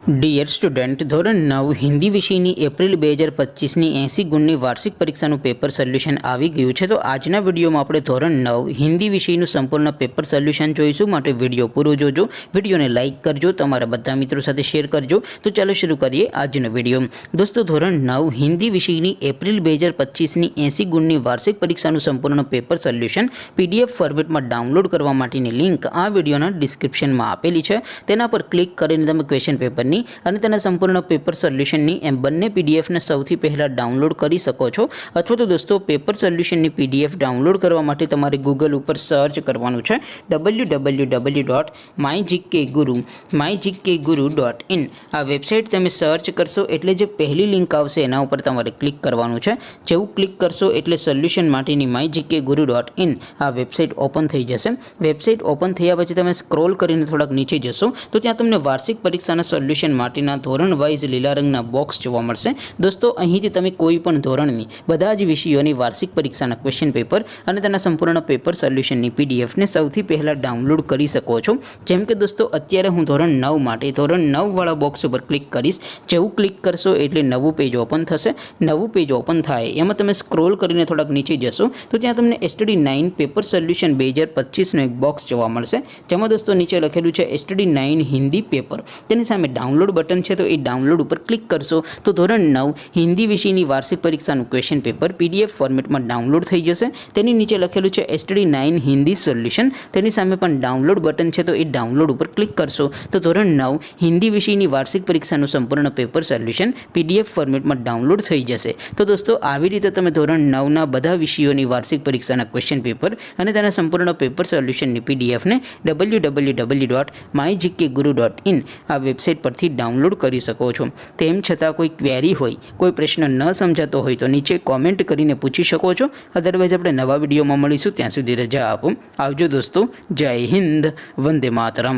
Dear student, ધોરણ 9 હિન્દી વિષયની April 2025ની 80 ગુણની વાર્ષિક પરીક્ષાનું પેપર સોલ્યુશન આવી ગયું છે। તો આજના વિડીયોમાં આપણે ધોરણ 9 હિન્દી વિષયનું સંપૂર્ણ પેપર સોલ્યુશન જોઈશું। માટે વિડીયો પૂરો જોજો, વિડીયોને લાઇક કરજો, તમારા બધા મિત્રો સાથે શેર કરજો। તો ચાલો શરૂ કરીએ આજનો વિડીયો। દોસ્તો, ધોરણ 9 હિન્દી વિષયની એપ્રિલ 2025ની 80 ગુણની વાર્ષિક પરીક્ષાનું સંપૂર્ણ પેપર સોલ્યુશન PDF ફોર્મેટમાં ડાઉનલોડ કરવા માટેની લિંક આ વિડીયોના ડિસ્ક્રિપ્શનમાં આપેલી છે। તેના પર ક્લિક કરીને તમે ક્વેશ્ચન પેપરની અને તેના સંપૂર્ણ પેપર સોલ્યુશનની એમ બંને પીડીએફને સૌથી પહેલાં ડાઉનલોડ કરી શકો છો। અથવા તો દોસ્તો, પેપર સોલ્યુશનની PDF ડાઉનલોડ કરવા માટે તમારે ગૂગલ ઉપર સર્ચ કરવાનું છે www.mygkguru.in। આ વેબસાઇટ તમે સર્ચ કરશો એટલે જે પહેલી લિંક આવશે એના ઉપર તમારે ક્લિક કરવાનું છે। જેવું ક્લિક કરશો એટલે સોલ્યુશન માટેની mygkguru.in આ વેબસાઇટ ઓપન થઈ જશે। વેબસાઇટ ઓપન થયા પછી તમે સ્ક્રોલ કરીને થોડાક નીચે જશો તો ત્યાં તમને વાર્ષિક પરીક્ષાના સોલ્યુશન માટેના ધોરણ વાઇઝ લીલા રંગના બોક્સ જોવા મળશે। દોસ્તો, અહીંથી તમે કોઈ પણ ધોરણની બધા જ વિષયોની વાર્ષિક પરીક્ષાના ક્વેશ્ચન પેપર અને તેના સંપૂર્ણ પેપર સોલ્યુશનની પીડીએફને સૌથી પહેલાં ડાઉનલોડ કરી શકો છો। જેમ કે દોસ્તો, અત્યારે હું ધોરણ 9 માટે ધોરણ 9 વાળા બોક્સ ઉપર ક્લિક કરીશ। જેવું ક્લિક કરશો એટલે નવું પેજ ઓપન થશે। નવું પેજ ઓપન થાય એમાં તમે સ્ક્રોલ કરીને થોડાક નીચે જશો તો ત્યાં તમને STD 9 પેપર સોલ્યુશન 2025નું એક બોક્સ જોવા મળશે। જેમાં દોસ્તો નીચે લખેલું છે STD 9 હિન્દી પેપર। તેની સામે ડાઉનલોડ બટન છે, તો એ ડાઉનલોડ ઉપર ક્લિક કરશો તો ધોરણ 9 હિન્દી વિષયની વાર્ષિક પરીક્ષાનું ક્વેશ્ચન પેપર PDF ફોર્મેટમાં ડાઉનલોડ થઈ જશે। તેની નીચે લખેલું છે STD 9 હિન્દી સોલ્યુશન। તેની સામે પણ ડાઉનલોડ બટન છે, તો એ ડાઉનલોડ ઉપર ક્લિક કરશો તો ધોરણ 9 હિન્દી વિષયની વાર્ષિક પરીક્ષાનું સંપૂર્ણ પેપર સોલ્યુશન PDF ફોર્મેટમાં ડાઉનલોડ થઈ જશે। તો દોસ્તો, આવી રીતે તમે ધોરણ 9ના બધા વિષયોની વાર્ષિક પરીક્ષાના ક્વેશ્ચન પેપર અને તેના સંપૂર્ણ પેપર સોલ્યુશનની PDFને www.mygkguru.in આ વેબસાઇટ પરથી ડાઉનલોડ કરી શકો છો। તેમ છતાં કોઈ ક્વેરી હોય, કોઈ પ્રશ્ન ન સમજાતો હોય તો નીચે કોમેન્ટ કરીને પૂછી શકો છો। અદરવાઇઝ આપણે નવા વિડીયોમાં મળીશું, ત્યાં સુધી રજા આપો। આવજો દોસ્તો, જય હિન્દ, વંદે માતરમ।